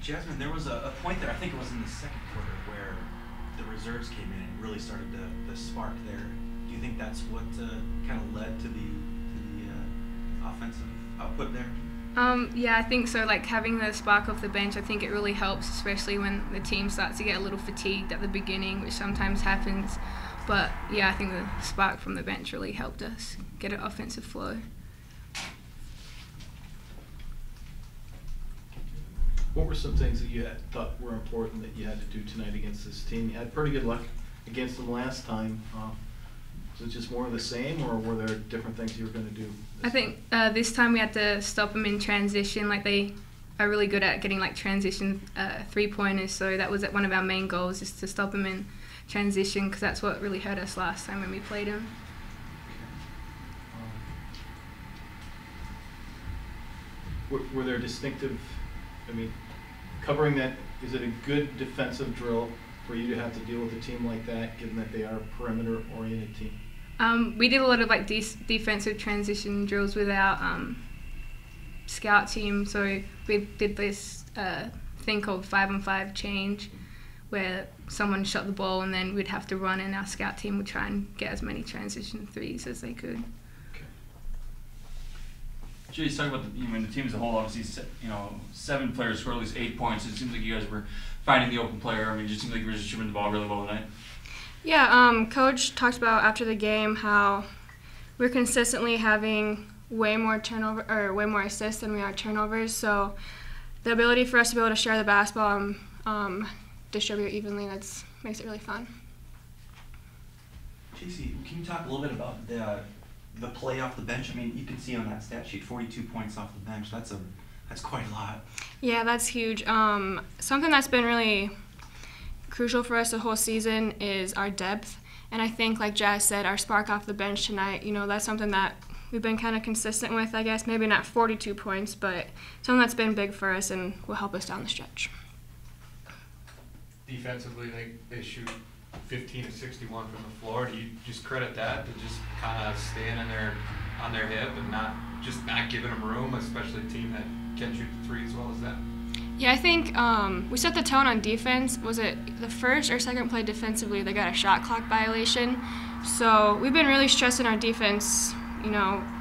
Jasmine, there was a point there, I think it was in the second quarter, where the reserves came in and really started the spark there. Do you think that's what kind of led to the offensive output there? Yeah, I think so. Like having the spark off the bench, I think it really helps, especially when the team starts to get a little fatigued at the beginning, which sometimes happens. But yeah, I think the spark from the bench really helped us get an offensive flow. What were some things that you thought were important that you had to do tonight against this team? You had pretty good luck against them last time. Was it just more of the same, or were there different things you were going to do? I think this time we had to stop them in transition. Like they are really good at getting like transition three-pointers, so that was one of our main goals, is to stop them in transition, because that's what really hurt us last time when we played them. Were there distinctive, covering that, is it a good defensive drill for you to have to deal with a team like that, given that they are a perimeter-oriented team? We did a lot of like defensive transition drills with our scout team. So we did this thing called 5-on-5 change, where someone shot the ball and then we'd have to run, and our scout team would try and get as many transition threes as they could. Okay. Jay's talking about the team as a whole. Obviously, 7 players scored at least 8 points. It seems like you guys were finding the open player. It just seems like you were just shooting the ball really well tonight. Yeah, Coach talked about after the game how we're consistently having way more assists than we are turnovers. So the ability for us to be able to share the basketball and distribute evenly, makes it really fun. JC, can you talk a little bit about the play off the bench? I mean, you can see on that stat sheet 42 points off the bench. That's quite a lot. Yeah, that's huge. Something that's been really crucial for us the whole season is our depth, and I think, like Jazz said, our spark off the bench tonight, that's something that we've been kind of consistent with, I guess. Maybe not 42 points, but something that's been big for us and will help us down the stretch. Defensively, they shoot 15 of 61 from the floor. Do you just credit that to just kind of staying on their hip and not giving them room, especially a team that can shoot the three as well as that? Yeah, I think we set the tone on defense. Was it the first or second play defensively? They got a shot clock violation. So we've been really stressing our defense,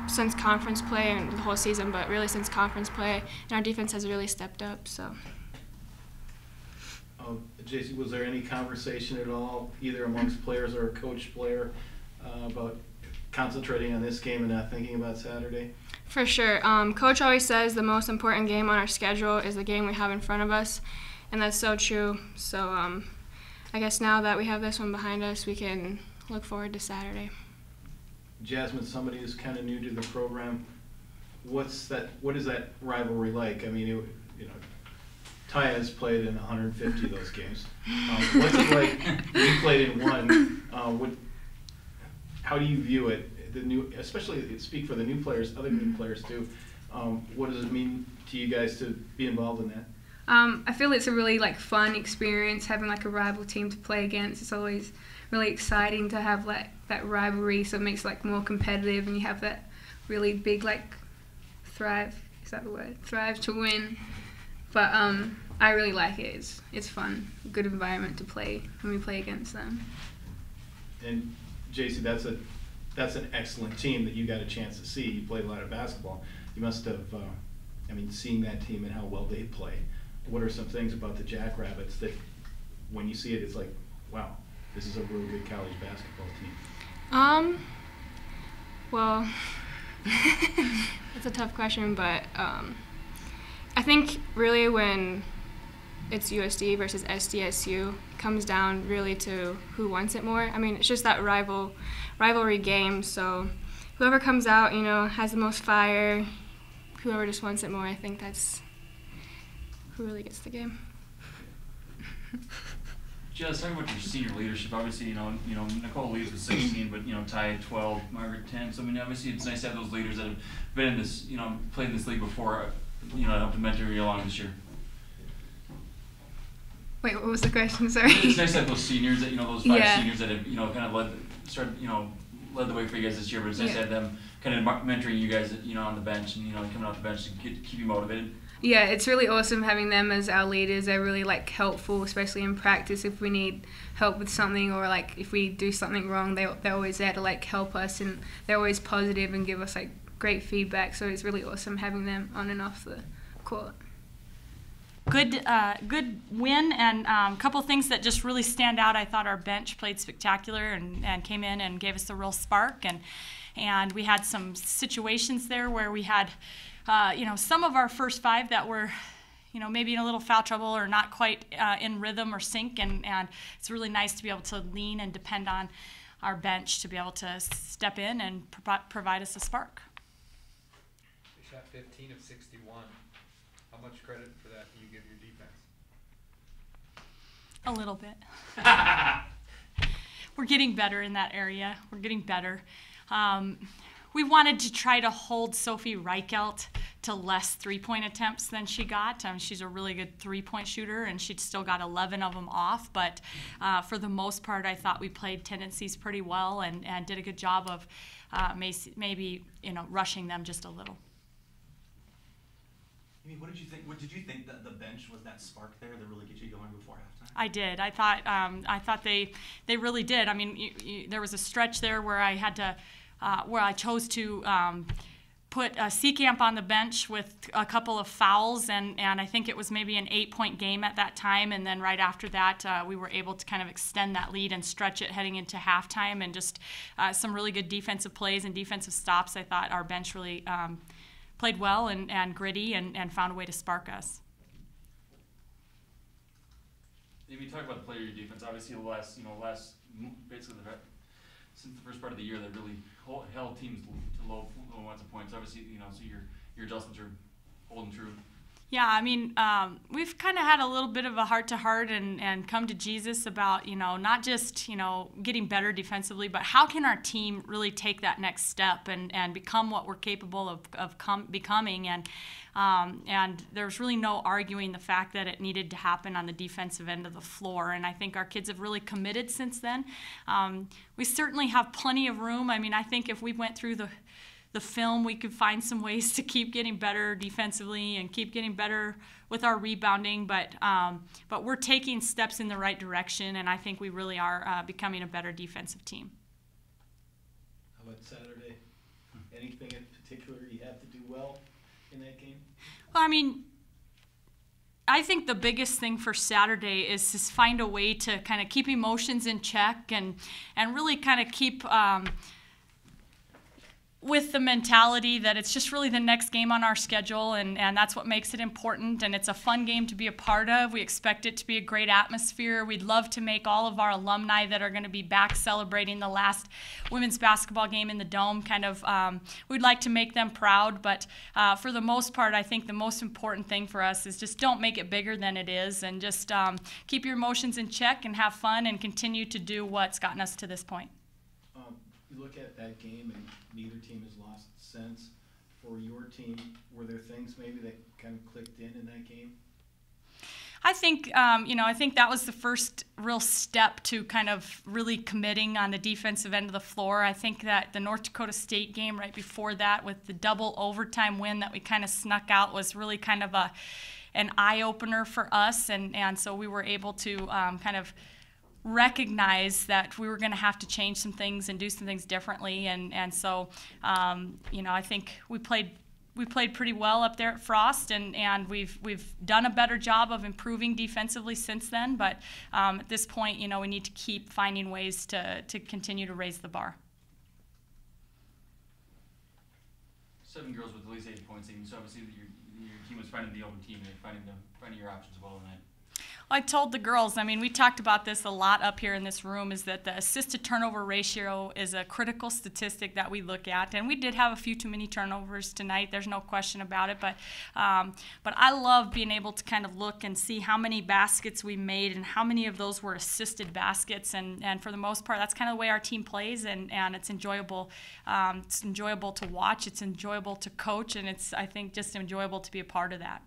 since conference play and the whole season, but really since conference play, and our defense has really stepped up. So. JC, was there any conversation at all, either amongst players or a coach player, about concentrating on this game and not thinking about Saturday? For sure. Coach always says the most important game on our schedule is the game we have in front of us, and that's so true. So I guess now that we have this one behind us, we can look forward to Saturday. Jasmine, somebody who's kind of new to the program, what is that rivalry like? I mean, Taya has played in 150 of those games. What's it like? You played in one. How do you view it? Especially speak for the new players, other new players too. What does it mean to you guys to be involved in that? I feel it's a really fun experience, having a rival team to play against. It's always really exciting to have that rivalry, so it makes it more competitive, and you have that really big thrive. Is that the word? Thrive to win. But I really like it. It's fun, good environment to play when we play against them. And JC, that's an excellent team that you got a chance to see. You played a lot of basketball. You must have, seeing that team and how well they play. What are some things about the Jackrabbits that, when you see it, it's like, wow, this is a really good college basketball team? Well, it's a tough question, but I think really when it's USD versus SDSU, it comes down really to who wants it more. I mean, it's just that rivalry game, so whoever comes out, has the most fire, whoever just wants it more, I think that's who really gets the game. Jess, talking about your senior leadership, obviously, Nicole leads with 16, but, Ty 12, Margaret 10. So, obviously it's nice to have those leaders that have been in this, played in this league before, help to mentor you along this year. Wait, what was the question? Sorry. It's nice to have those seniors, those 5 seniors that have, kind of led the way for you guys this year, but it's nice to have them kind of mentoring you guys, on the bench and, coming off the bench to keep you motivated. Yeah, it's really awesome having them as our leaders. They're really like helpful, especially in practice if we need help with something, or like if we do something wrong, they're always there to like help us, and they're always positive and give us like great feedback. So it's really awesome having them on and off the court. Good win, and a couple things that just really stand out. I thought our bench played spectacular and came in and gave us a real spark, and we had some situations there where we had some of our first five that were maybe in a little foul trouble or not quite in rhythm or sync, and it's really nice to be able to lean and depend on our bench to be able to step in and provide us a spark. They shot 15 of 61. How much credit for that do you give your defense? A little bit. We're getting better in that area. We're getting better. We wanted to try to hold Sophie Reichelt to less three-point attempts than she got. She's a really good three-point shooter, and she still got 11 of them off. But for the most part, I thought we played tendencies pretty well and did a good job of maybe rushing them just a little. What did you think? What did you think that the bench was that spark there that really get you going before halftime? I did. I thought they really did. I mean, there was a stretch there where I had to, where I chose to put Seekamp on the bench with a couple of fouls, and I think it was maybe an 8-point game at that time. And then right after that, we were able to kind of extend that lead and stretch it heading into halftime, and just some really good defensive plays and defensive stops. I thought our bench really played well and gritty and found a way to spark us. If you talk about the player of your defense, obviously basically since the first part of the year, they really held teams to low amounts of points. Obviously, so your adjustments are holding true. Yeah, I mean, we've kind of had a little bit of a heart-to-heart and come to Jesus about, not just, getting better defensively, but how can our team really take that next step and become what we're capable of becoming. And there's really no arguing the fact that it needed to happen on the defensive end of the floor. And I think our kids have really committed since then. We certainly have plenty of room. I mean, I think if we went through the film, we could find some ways to keep getting better defensively and keep getting better with our rebounding. But we're taking steps in the right direction, and I think we really are becoming a better defensive team. How about Saturday? Anything in particular you have to do well in that game? Well, I mean, I think the biggest thing for Saturday is to find a way to kind of keep emotions in check and really kind of keep with the mentality that it's just really the next game on our schedule, and that's what makes it important, and it's a fun game to be a part of. We expect it to be a great atmosphere. We'd love to make all of our alumni that are going to be back celebrating the last women's basketball game in the Dome we'd like to make them proud, but for the most part, I think the most important thing for us is just don't make it bigger than it is, and just keep your emotions in check and have fun and continue to do what's gotten us to this point. You look at that game and neither team has lost sense. For your team, were there things maybe that kind of clicked in that game? I think, I think that was the first real step to kind of really committing on the defensive end of the floor. I think that the North Dakota State game right before that with the double overtime win that we kind of snuck out was really kind of an eye-opener for us, and so we were able to kind of recognize that we were going to have to change some things and do some things differently, and so I think we played pretty well up there at Frost, and we've done a better job of improving defensively since then, but at this point we need to keep finding ways to continue to raise the bar. 7 girls with at least 8 points, so obviously your team was finding the open team and finding your options well tonight. I told the girls, I mean, we talked about this a lot up here in this room, is that the assist-to-turnover ratio is a critical statistic that we look at. And we did have a few too many turnovers tonight. There's no question about it. But I love being able to kind of look and see how many baskets we made and how many of those were assisted baskets. And for the most part, that's kind of the way our team plays, and it's enjoyable. It's enjoyable to watch. It's enjoyable to coach, and it's, I think, just enjoyable to be a part of that.